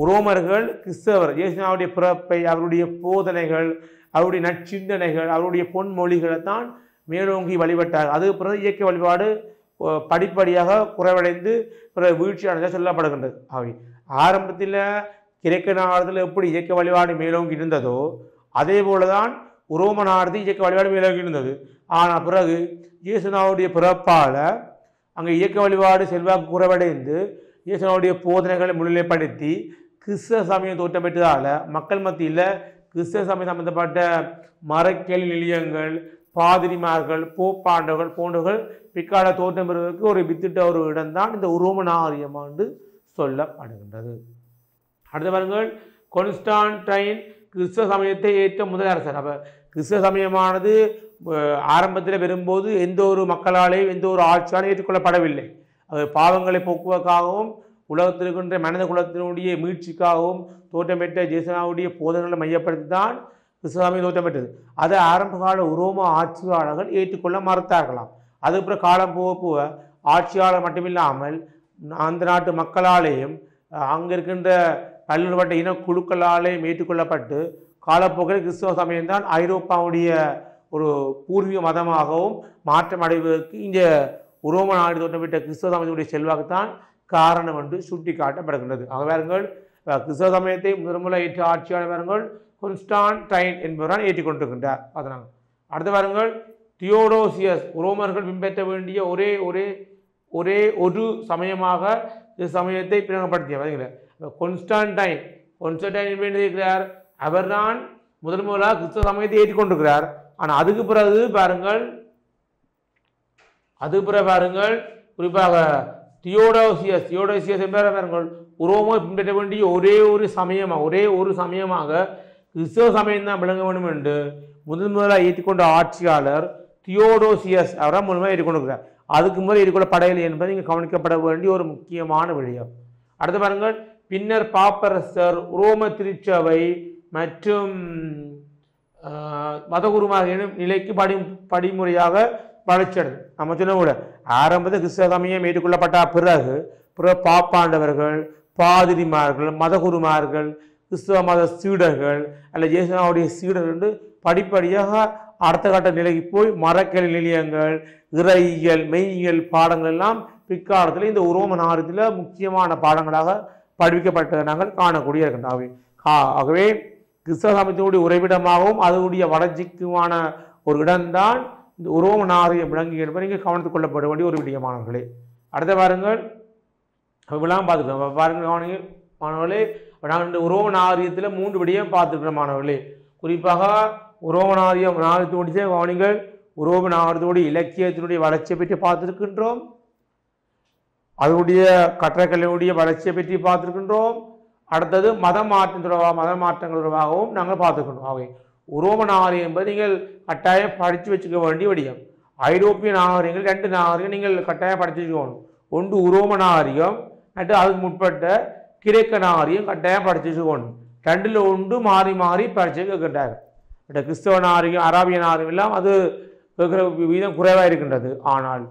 உரோமர்கள் கிறிஸ்தவர் இயேசுவினுடைய பிறப்பை, அவருடைய போதனைகள், அவருடைய நற்சிந்தனைகள், அவருடைய பொன்மொழிகளை தான் மேலோங்கி வழிபட்டார். அது பிறகு இயற்கை வழிபாடு படிப்படியாக குறைவடைந்து பிறகு வீழ்ச்சி அடைந்த சொல்லப்படுகின்றது. அவை ஆரம்பத்தில் கிரேக்க நாடுகளில் எப்படி இயற்கை வழிபாடு மேலோங்கி இருந்ததோ அதே போல தான் உரோம நாடு இயற்கை வழிபாடு மேலோங்கி இருந்தது. ஆனால் பிறகு இயேசுவினுடைய பிறப்பால் அங்கே இயற்கை வழிபாடு செல்வாக்கு குறைவடைந்து இயேசுவினுடைய போதனைகளை முன்னிலைப்படுத்தி கிறிஸ்தவ சமயம் தோற்றம் பெற்றதால் மக்கள் மத்தியில் கிறிஸ்தவ சமயம் சம்பந்தப்பட்ட மரக்கேள்வி நிலையங்கள், பாதிரிமார்கள், போப்பாண்டவர்கள் போன்றவர்கள் பிற்கால தோற்றம் பெறுவதற்கு ஒரு வித்திட்ட ஒரு இடம்தான் இந்த உரோம நாகரிகம் என்று சொல்லப்படுகின்றது. அடுத்த பாருங்கள் கான்ஸ்டான்டைன் கிறிஸ்தவ சமயத்தை ஏற்ற முதல் அரசர். அப்போ கிறிஸ்தவ சமயமானது ஆரம்பத்தில் வரும்போது எந்த ஒரு மக்களாலேயும் எந்த ஒரு ஆட்சியாலும் ஏற்றுக்கொள்ளப்படவில்லை. அது பாவங்களை போக்குவதற்காகவும் உலகத்தில் இருக்கின்ற மனித குலத்தினுடைய மீட்சிக்காகவும் தோற்றம் பெற்ற ஜேசுவினுடைய போதனைகளை மையப்படுத்தி தான் கிறிஸ்தவ சமயம் தோற்றம் பெற்றது. அதை ஆரம்பகால உரோம ஆட்சியாளர்கள் ஏற்றுக்கொள்ள மறுத்தார்களாம். அதுக்கப்புறம் காலம் போக ஆட்சியாளர் மட்டுமில்லாமல் அந்த நாட்டு மக்களாலேயும் அங்கே இருக்கின்ற பல்வேறுபட்ட இனக்குழுக்களாலேயும் ஏற்றுக்கொள்ளப்பட்டு காலப்போக்கில் கிறிஸ்தவ சமயம்தான் ஐரோப்பாவுடைய ஒரு பூர்வீக மதமாகவும் மாற்றம் அடைவதற்கு இந்த உரோம நாடு தோற்றம் பெற்ற கிறிஸ்தவ சமயத்துடைய செல்வாக்குத்தான் காரணம் என்று சுட்டி காட்டப்படுகின்றது. ஆகவேங்கள் கிறிஸ்தவ சமயத்தை முதன்முறை ஏற்ற ஆட்சியாளர் வாருங்கள் கான்ஸ்டான்டைன் என்பவரால் ஏற்றிக்கொண்டிருக்கின்றார். அதனால் அடுத்த வாருங்கள் தியோடோசியஸ் உரோமர்கள் பின்பற்ற வேண்டிய ஒரே ஒரு சமயமாக இந்த சமயத்தை பிரகடனப்படுத்திய கான்ஸ்டான்டைன் இருக்கிறார். அவர் தான் முதலாக கிறிஸ்தவ சமயத்தை ஏற்றிக்கொண்டிருக்கிறார். ஆனால் அதுக்கு பிறகு பாருங்கள் பாருங்கள் குறிப்பாக தியோடோசியஸ் என்பவர் பாருங்கள் உரோமர் பின்பற்ற வேண்டிய ஒரே ஒரு சமயமாக கிறிஸ்தவ சமயம் தான் விளங்க வேண்டும் என்று முதலாக ஏற்றிக்கொண்ட ஆட்சியாளர் தியோடோசியஸ் அவரை முழுமையாக ஏற்றிக்கொண்டிருக்கிறார். அதுக்கு முதல் ஏற்றிக்கொள்ளப்படவில்லை என்பது இங்கே கவனிக்கப்பட வேண்டிய ஒரு முக்கியமான விடயம். அடுத்து பாருங்கள், பின்னர் பாப்பரசர் ரோம திருச்சபை மற்றும் மதகுருமாக நிலைக்கு படிமுறையாக வளர்ச்சியது. நம்ம சொன்ன கூட ஆரம்பத்தில் கிறிஸ்தவ சமயம் ஏற்றுக்கொள்ளப்பட்ட பிறகு பாப்பாண்டவர்கள், பாதிரிமார்கள், மதகுருமார்கள், கிறிஸ்தவ மத சீடர்கள் அல்ல இயேசுவுடைய சீடர்கள் என்று படிப்படியாக அடுத்த கட்ட நிலைக்கு போய் மரக்கல் நிலையங்கள், இறையியல், மெய்யியல் பாடங்கள் எல்லாம் பிற்காலத்தில் இந்த ரோம நாகரிகத்தில் முக்கியமான பாடங்களாக படிக்கப்பட்டதை நாங்கள் காணக்கூடிய இருக்கின்றோம். ஆகவே கிறிஸ்தவ சமயத்தினுடைய உறைவிடமாகவும் அதனுடைய வளர்ச்சிக்குமான ஒரு இடம்தான் இந்த ரோம நாகரிகம் விளங்கி என்பதை நீங்கள் கவனித்துக் கொள்ளப்பட வேண்டிய ஒரு விடயமானவர்களே. அடுத்த பாருங்கள், விழாம் பார்த்துக்கிறோம். பாருங்கள் மாணவர்களே, நாங்கள் இந்த ரோம நாகரிகத்தில் 3 விடயம் பார்த்துருக்கிறோம் மாணவர்களே. குறிப்பாக ரோம நாகரிகத்தினுடைய கவனிங்கள், ரோம நாகரிகத்தினுடைய இலக்கியத்தினுடைய வளர்ச்சியை பற்றி பார்த்துருக்கின்றோம், அதனுடைய கட்டடக்கலையுடைய வளர்ச்சியை பற்றி பார்த்துருக்கின்றோம். அடுத்தது மத மாற்றங்கள் தொடர்பாகவும் நாங்கள் பார்த்துக்கணும். ஆகவே ரோம நாகரிகம் என்பது நீங்கள் கட்டாயம் படித்து வச்சுக்க வேண்டிய விடயம். ஐரோப்பிய நாகரிகங்கள் 2 நாகரிகம் நீங்கள் கட்டாயம் படித்து வச்சுக்கணும். ஒன்று ரோம நாகரிகம், மற்றும் அதுக்கு முற்பட்ட கிரேக்க நாகரிகம் கட்டாயம் படித்து வச்சுக்கணும். 2ல் ஒன்று மாறி மாறி படிச்சு கேட்கின்றார். கிறிஸ்தவ நாகரிகம், அராபிய நாகரிகம் எல்லாம் அது கேட்குற வீதம் குறைவாக இருக்கின்றது. ஆனால்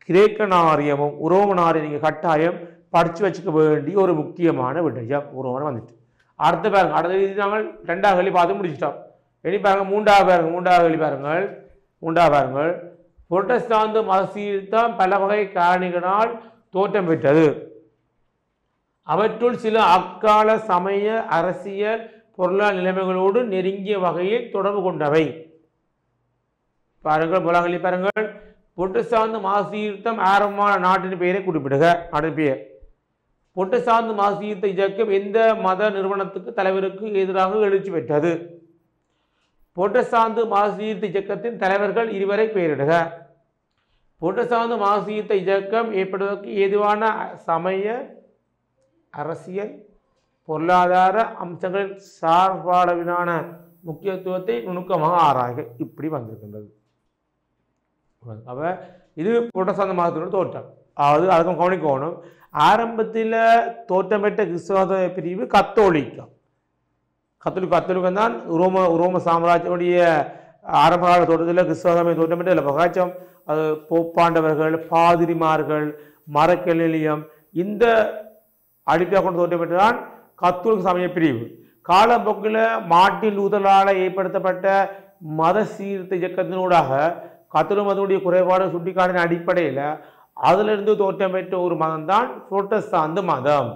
கிரேக்க நாகரிகமும் ரோம நாகரிகம் நீங்கள் கட்டாயம் படித்து வச்சுக்க வேண்டிய ஒரு முக்கியமான விடயம். ரோமன் வந்துட்டு அடுத்த பாருங்க, அடுத்த நாங்கள் 2ஆவது கேள்வி பார்த்து முடிச்சிட்டோம். இனி பாருங்க 3ஆவது கேள்வி பாருங்கள். புரட்டஸ்தாந்து மத சீர்திருத்தம் பல வகை காரணிகளால் தோற்றம் பெற்றது. அவற்றுள் சில அக்கால சமய, அரசியல், பொருளாதார நிலைமைகளோடு நெருங்கிய வகையில் தொடர்பு கொண்டவை. பாருங்கள், முதலாவது பாருங்கள், புரட்டஸ்தாந்து மத சீர்திருத்தம் ஆரம்பமான நாட்டின் பெயரை குறிப்பிடுக. நாட்டின் பெயர். புரட்டஸ்தாந்து மத சீர்திருத்த இயக்கம் எந்த மத நிறுவனத்துக்கு தலைவருக்கு எதிராக எழுச்சி பெற்றது? புரட்டஸ்தாந்து மத சீர்திருத்த இயக்கத்தின் தலைவர்கள் 2 வரை பெயரிடுக. புரட்டஸ்தாந்து மத சீர்திருத்த இயக்கம் ஏற்படுவதற்கு ஏதுவான சமய, அரசியல், பொருளாதார அம்சங்களின் சார்பாளவிலான முக்கியத்துவத்தை நுணுக்கமாக ஆராய்க. இப்படி வந்திருக்கின்றது. அப்ப இது புரட்டஸ்தாந்து மதத்தினுடைய தோற்றம். அதாவது அதுக்கும் கவனிக்கணும், ஆரம்பத்தில் தோற்றம் பெற்ற கிறிஸ்தவ பிரிவு கத்தோலிக்கம் தான். ரோம சாம்ராஜ்யனுடைய ஆரம்ப கால தோற்றத்தில் கிறிஸ்தவ சமயம் தோற்றம் பெற்ற பகாச்சம், அது போப்பாண்டவர்கள், பாதிரிமார்கள், மரக்கல் நிலையம், இந்த அடிப்படையாக கொண்டு தோற்றம் பெற்றதான் கத்தோலிக்க சமய பிரிவு. காலப்போக்கில் மார்ட்டின் லூதரால் ஏற்படுத்தப்பட்ட மத சீர்திருத்த இயக்கத்தினூடாக கத்தோலிக்க மதனுடைய குறைபாடு சுட்டிக்காட்டின அடிப்படையில் அதிலிருந்து தோற்றம் பெற்ற ஒரு மதம் தான் புரட்டஸ்தாந்து மதம்.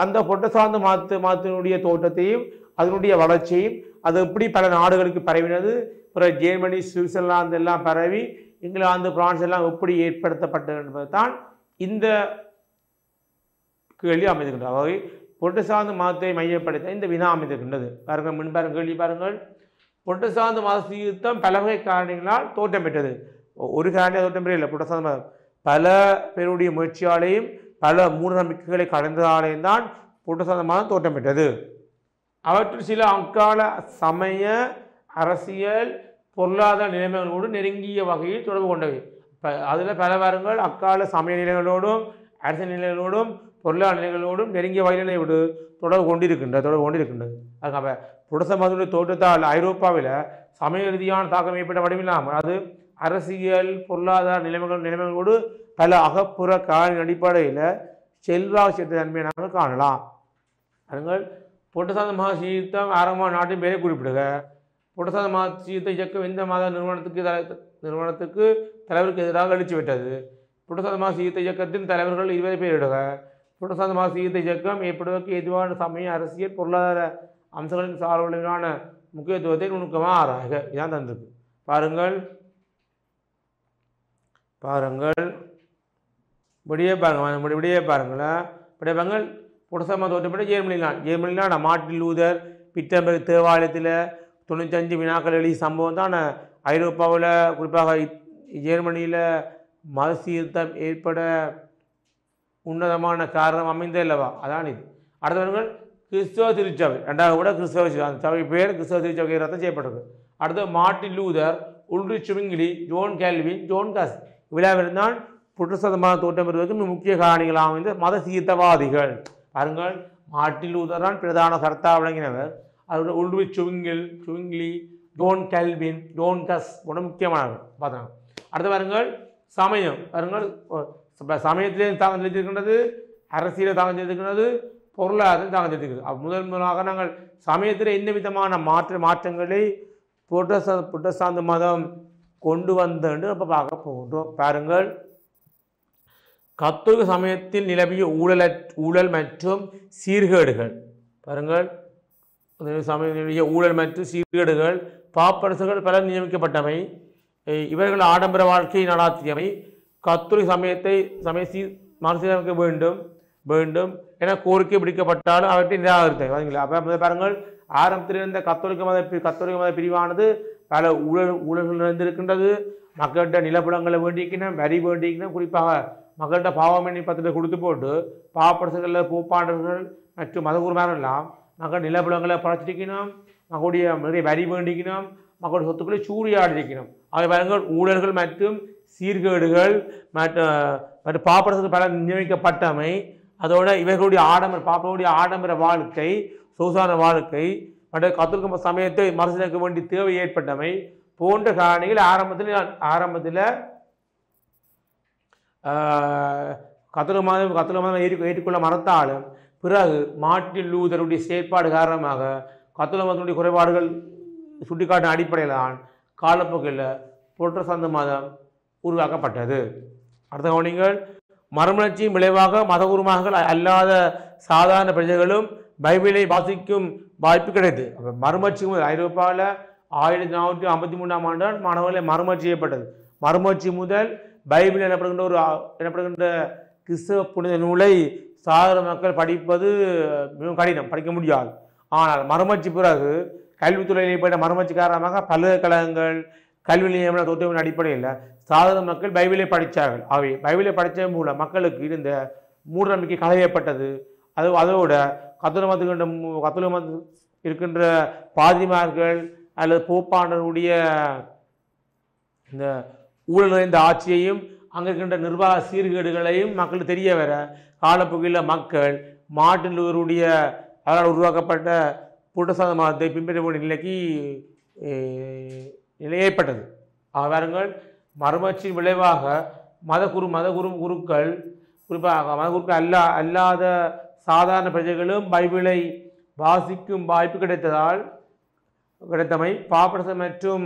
அந்த புரட்டஸ்தாந்து மதத்தினுடைய தோற்றத்தையும் அதனுடைய வளர்ச்சியையும் அது எப்படி பல நாடுகளுக்கு பரவினது, பிறகு ஜெர்மனி, சுவிட்சர்லாந்து எல்லாம் பரவி இங்கிலாந்து, பிரான்ஸ் எல்லாம் எப்படி ஏற்படுத்தப்பட்டது என்பது தான் இந்த கேள்வி அமைந்திருக்கின்றது. அவை புரட்டஸ்தாந்து மதத்தை மையப்படுத்த இந்த வினா அமைந்திருக்கின்றது. பாருங்கள், முன்பாருங்கள் கேள்வி பாருங்கள். புரட்டஸ்தாந்து மத சீர்திருத்தம் பல வகை காரணிகளால் தோற்றம் பெற்றது. ஒரு காரணியாக தோற்றம் பெறவில்லை. புரட்டஸ்தாந்து மதம் பல பேருடைய முயற்சியாலேயும் பல மூட நம்பிக்கைகளை கலந்ததாலேயும் தான் புரட்டஸ்தாந்து மதம் தோற்றம் பெற்றது. அவற்றில் சில அக்கால சமய, அரசியல், பொருளாதார நிலைமைகளோடு நெருங்கிய வகையில் தொடர்பு கொண்டவை. அதில் பல வாரங்கள் அக்கால சமய நிலைகளோடும் அரசியல் நிலைகளோடும் பொருளாதார நிலைகளோடும் நெருங்கிய வகையில் தொடர்பு கொண்டிருக்கின்றது. அதுக்காக புரட்டஸ்தாந்து மதத்துடைய தோற்றத்தால் ஐரோப்பாவில் சமய ரீதியான தாக்கம் ஏற்பட்ட வடிவில்லாமல் அது அரசியல், பொருளாதார நிலைமைகளோடு பல அகப்புற காரணி அடிப்படையில் செல்வாக்கு சென்ற தன்மையை நாங்கள் காணலாம். அதுங்கள் புரட்டஸ்தாந்து மத சீர்திருத்தம் ஆரம்பமான நாட்டின் பெயரை குறிப்பிடுக. புரட்டஸ்தாந்து மத சீர்திருத்த இயக்கம் எந்த மத நிறுவனத்துக்கு தலைவருக்கு எதிராக எழுச்சி பெற்றது? புரட்டஸ்தாந்து மத சீர்திருத்த இயக்கத்தின் தலைவர்கள் 2 வரை பெயரிடுக. புரட்டஸ்தாந்து மத சீர்திருத்த இயக்கம் ஏற்படுவதற்கு எதுவான சமய, அரசியல், பொருளாதார அம்சங்களின் சார்புகளான முக்கியத்துவத்தை நுணுக்கமாக ஆராய்க. இதான் தந்திருக்கு. பாருங்கள் இப்படியே பாருங்கள். புரட்டஸ்தாந்து மதம் தோற்றப்பட்ட ஜெர்மனியில் மார்ட்டின் லூதர் பிட்டன்பர்க் தேவாலயத்தில் 95 வினாக்கள் எழுதிய சம்பவம் தான் ஐரோப்பாவில் குறிப்பாக ஜெர்மனியில் மத சீர்திருத்தம் ஏற்பட உன்னதமான காரணம் அமைந்தே இல்லவா? அதான் இது. அடுத்தவர்கள் கிறிஸ்தவ திருச்சபை, 2வது கூட கிறிஸ்தவ, அந்த சபை பேர் கிறிஸ்தவ திருச்சபை ரத்தம் செய்யப்பட்டிருக்கு. அடுத்து Martin Luther, Ulrich Zwingli, John Calvin, John Hus இவ்விழாவில்தான் புரட்டஸ்தாந்து மதம் தோற்றம் பெறுவதற்கு மிக முக்கிய காரணிகளாக இந்த மத சீர்திருத்தவாதிகள். பாருங்கள், மார்ட்டின் லூதர் தான் பிரதான கர்த்தா விளங்கினவர். அதோட Ulrich Zwingli, John Calvin, John கஸ் போன்ற முக்கியமானவர் பார்த்தாங்க. அடுத்து பாருங்கள் சமயம். பாருங்கள் சமயத்திலே தாக்கம் செலுத்தியிருக்கின்றது, அரசியலில் தாக்கம் செலுத்திருக்கின்றது, பொருளாதாரத்தில் தாக்கம் செலுத்திருக்கிறது. முதலாக நாங்கள் சமயத்தில் என்ன விதமான மாற்றங்களை புரட்டஸ்தாந்து மதம் கொண்டு வந்தேன்னு இப்போ பார்க்க போகின்றோம். பாருங்கள், கத்தோலிக்க சமயத்தில் நிலவிய ஊழல் மற்றும் சீர்கேடுகள். பாருங்கள், சமயம் நிலவிய ஊழல் மற்றும் சீர்கேடுகள், பாப்பரசுகள் பலர் நியமிக்கப்பட்டவை, இவர்கள் ஆடம்பர வாழ்க்கை நடாத்தியவை, கத்தோலிக்க சமயத்தை மறுசீரமைக்க வேண்டும் என கோரிக்கை விடுக்கப்பட்டாலும் அவற்றை நிராகரித்தவை. பார்த்தீங்களா? அப்போ பாருங்கள், ஆரம்பத்தில் இருந்த கத்தோலிக்க மத பிரிவானது பல ஊழல்கள் நிறைந்திருக்கின்றது. மக்கள்கிட்ட நிலப்புலங்களை வேண்டிக்கணும், வரி வேண்டிக்கணும். குறிப்பாக மக்கள்கிட்ட பாவமணி பத்திரத்தை கொடுத்து போட்டு பாவப்பரசுகளில் போப்பாண்டர்கள் மற்றும் மதகுருமார்கள் எல்லாம் மக்கள் நிலப்புலங்களை படைச்சிருக்கணும், மக்களுடைய நிறைய வரி வேண்டிக்கணும், மக்களுடைய சொத்துக்களை சூறையாடிருக்கணும். அவை பாருங்கள், ஊழல்கள் மற்றும் சீர்கேடுகள் மற்றும் பாப்பரசுகள் பல நியமிக்கப்பட்டமை, அதோட இவர்களுடைய பாப்பருடைய ஆடம்பர வாழ்க்கை, சொகுசான வாழ்க்கை மற்றும் கத்தோலிக்க சமயத்தை மறுசீரமைக்க வேண்டிய தேவை ஏற்பட்டமை போன்ற காரணிகள் ஆரம்பத்தில் கத்தோலிக்க மதம் ஏற்றுக்கொள்ள மறுத்தாலும் பிறகு மார்ட்டின் லூதருடைய செயற்பாடு காரணமாக கத்தோலிக்க மதத்தினுடைய குறைபாடுகள் சுட்டிக்காட்டும் அடிப்படையில் தான் காலப்போக்கில் புரட்டஸ்தாந்து மதம் உருவாக்கப்பட்டது. அடுத்த கவனிங்கள், மறுமலர்ச்சியின் விளைவாக மதகுருமார்கள் அல்லாத சாதாரண பிரஜைகளும் பைபிளை வாசிக்கும் வாய்ப்பு கிடைத்தது. மறுமலர்ச்சி முதல் ஐரோப்பாவில் 1453ஆம் ஆண்டு மாணவர்களை மறுமலர்ச்சி செய்யப்பட்டது. மறுமலர்ச்சி முதல் பைபிள் எனப்படுகின்ற கிறிஸ்தவ புனித நூலை சாதாரண மக்கள் படிப்பது மிகவும் கடினம், படிக்க முடியாது. ஆனால் மறுமலர்ச்சி பிறகு கல்வித்துறையில் ஏற்பட்ட மறுமலர்ச்சி காரணமாக பல்கலைக்கழகங்கள் கல்வி நியமன தோற்றத்தின் அடிப்படையில் சாதாரண மக்கள் பைபிளை படித்தார்கள். அவை பைபிளை படித்த மூலம் மக்களுக்கு இருந்த மூட நம்பிக்கை களையப்பட்டது. அதோட கத்தோலிக்க மதம் இருக்கின்ற பாதிரிமார்கள் அல்லது போப்பாண்டருடைய இந்த ஊழல் நிறைந்த ஆட்சியையும் அங்கே இருக்கின்ற நிர்வாக சீர்கேடுகளையும் மக்களுக்கு தெரிய வர காலப்போக்கில் மக்கள் மார்ட்டின் லூதருடைய அவரால் உருவாக்கப்பட்ட புரட்டஸ்தாந்து மதத்தை பின்பற்ற வேண்டிய நிலை ஏற்பட்டது. பாருங்கள், மறுமலர்ச்சியின் விளைவாக குருக்கள் குறிப்பாக மதகுருக்கள் அல்லாத சாதாரண பிரஜைகளும் பைபிளை வாசிக்கும் வாய்ப்பு கிடைத்தமை பாப்பரசு மற்றும்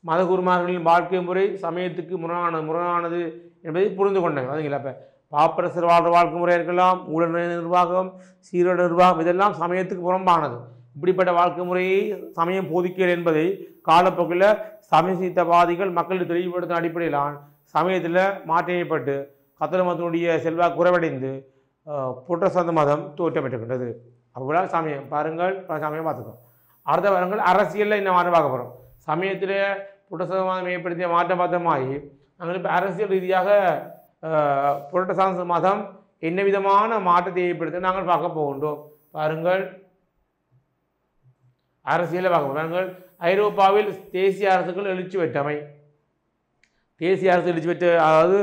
மதகுருமார்களின் வாழ்க்கை முறை சமயத்துக்கு முரணானது என்பதை புரிந்து கொண்டேன். அதுங்களா? அப்போ பாப்பரசர் வாழ்கிற வாழ்க்கை முறை இருக்கலாம், ஊழல் நிர்வாகம், சீரோட நிர்வாகம், இதெல்லாம் சமயத்துக்கு புறம்பானது. இப்படிப்பட்ட வாழ்க்கை முறையை சமயம் போதிக்கல் என்பதை காலப்போக்கில் சமய சீர்திருத்தவாதிகள் மக்களுக்கு தெளிவுபடுத்தும் அடிப்படையிலான சமயத்தில் மாற்றியப்பட்டு கத்தோலிக்க மதத்தினுடைய செல்வாக்கு குறைவடைந்து புரட்டஸ்தாந்து மதம் தோற்றம் பெற்றுக்கின்றது. அவ்வளோ சமயம். பாருங்கள், சமயம் பார்த்துக்கோம். அடுத்த வாரங்கள் அரசியலில் இன்னும் மாற்றம் பார்க்க போகிறோம். சமயத்தில் புரட்டஸ்தாந்து மதம் ஏற்படுத்திய மாற்றமாகி நாங்கள் இப்போ அரசியல் ரீதியாக புரட்டஸ்தாந்து மதம் என்ன விதமான மாற்றத்தை ஏற்படுத்த நாங்கள் பார்க்க போகின்றோம். பாருங்கள், அரசியலை பார்க்க பாருங்கள். ஐரோப்பாவில் தேசிய அரசுகள் எழுச்சி பெற்றமை. தேசிய அரசு எழுச்சி பெற்ற அதாவது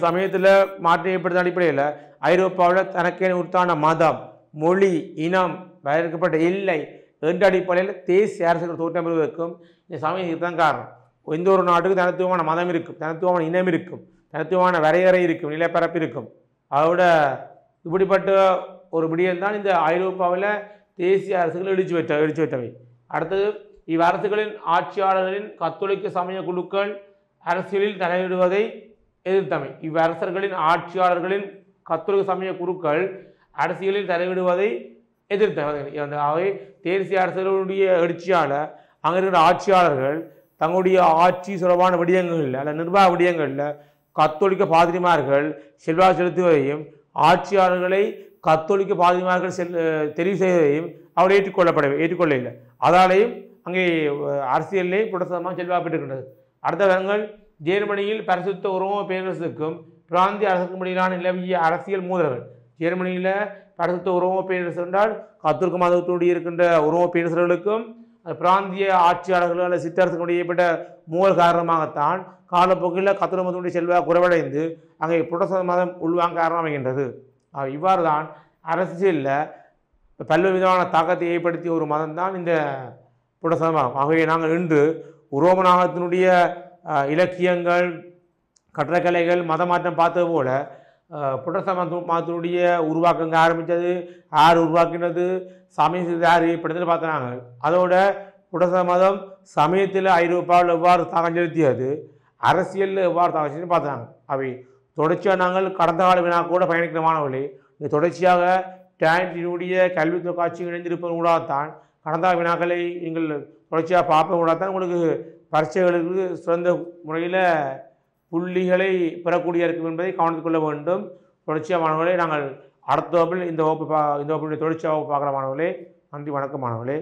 சமயத்தில் மாற்றம் ஏற்படுத்த அடிப்படையில் ஐரோப்பாவில் தனக்கென உருத்தான மதம், மொழி, இனம், வரையறுக்கப்பட்ட எல்லை என்ற அடிப்படையில் தேசிய அரசுகள் தோற்றம் பெறுவதற்கும் இந்த சமயம் தான் காரணம். எந்த ஒரு நாட்டுக்கும் தனித்துவமான மதம் இருக்கும், தனித்துவமான இனம் இருக்கும், தனித்துவமான வரையறை இருக்கும், நிலப்பரப்பு இருக்கும். அதோட இப்படிப்பட்ட ஒரு விடயம்தான் இந்த ஐரோப்பாவில் தேசிய அரசுகள் எழுச்சி பெற்றவை. அடுத்தது, இவ்வரசுகளின் ஆட்சியாளர்களின் கத்தோலிக்க சமய குழுக்கள் அரசியலில் தலையிடுவதை எதிர்த்தமை. இவ்வரசர்களின் ஆட்சியாளர்களின் கத்தோலிக்க சமய குழுக்கள் அரசியலில் தலையிடுவதை எதிர்த்தவை. அவை தேசிய அரசுகளுடைய எழுச்சியால் அங்கே இருக்கிற ஆட்சியாளர்கள் தங்களுடைய ஆட்சி தொடர்பான விடயங்களில் அல்ல நிர்வாக விடயங்களில் கத்தோலிக்க பாதிரிமார்கள் செல்வாக்கு செலுத்துவதையும் ஆட்சியாளர்களை கத்தோலிக்க பாதிரிமார்கள் தெரிவு செய்வதையும் அவர் ஏற்றுக்கொள்ளவில்லை. அதாலேயும் அங்கே அரசியலிலே புரட்டஸ்தாந்து செல்வாக்கு பெற்றுக்கின்றது. அடுத்த வருடங்கள் ஜெர்மனியில் பரிசுத்த உரோம பேரரசுக்கும் பிராந்திய அரசுக்கும் இடையிலான நிலவிய அரசியல் மோதல்கள். ஜெர்மனியில் பரிசுத்த உரோம பேரரசு என்றால் கத்தோலிக்க மதத்தோடு இருக்கின்ற உரோம பேரரசர்களுக்கும் பிராந்திய ஆட்சியாளர்கள் அல்லது சிற்றரசுகளுடைய ஏற்பட்ட மூவல் காரணமாகத்தான் காலப்போக்கில் கத்தோலிக்க மதத்தினுடைய செல்வாக்கு குறைவடைந்து அங்கே புரொட்டஸ்டன்ட் மதம் உள்வாங்க காரணமாகின்றது. இவ்வாறு தான் அரசியலில் பல்வேறு விதமான தாக்கத்தை ஏற்படுத்திய ஒரு மதம் தான் இந்த புரொட்டஸ்டன்ட் மதம். ஆகவே நாங்கள் இன்று ரோம நாகத்தினுடைய இலக்கியங்கள் கட்டடக்கலைகள் மத மாற்றம் பார்த்தது போல புரொட்டஸ்டன்ட் மதத்தினுடைய உருவாக்கங்க ஆரம்பித்தது, யார் உருவாக்கினது, சமயம் யார் ஏற்படுத்துன்னு பார்த்தாங்க. அதோட புரொட்டஸ்டன்ட் மதம் சமயத்தில் ஐரோப்பாவில் எவ்வாறு தாக்கம் செலுத்தியது, அரசியலில் எவ்வாறு தாக்கம் செலுத்தி பார்த்தாங்க. அவை தொடர்ச்சியாக நாங்கள் கடந்த கால வினா கூட பயணிக்கிற மாணவர்களே, இந்த தொடர்ச்சியாக டேண்டினுடைய கல்வி தொலைக்காட்சி இணைந்திருப்பதன் ஊடாகத்தான் கடந்த கால வினாக்களை நீங்கள் தொடர்ச்சியாக பார்ப்பதன் ஊடாகத்தான் உங்களுக்கு பரீட்சைகளுக்கு சிறந்த முறையில் புள்ளிகளை பெறக்கூடிய இருக்கும் என்பதை கவனித்துக் கொள்ள வேண்டும். தொடர்ச்சியாக மாணவர்களே, நாங்கள் அடுத்த வகுப்பில் இந்த வகுப்புடைய தொடர்ச்சியாக வகுப்பு பார்க்குற மாணவர்களே. நன்றி, வணக்கம் மாணவர்களே.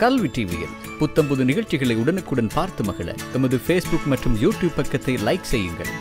கல்வி டிவியில் புத்தம்புது நிகழ்ச்சிகளை உடனுக்குடன் பார்த்து மகிழ எமது ஃபேஸ்புக் மற்றும் யூடியூப் பக்கத்தை லைக் செய்யுங்கள்.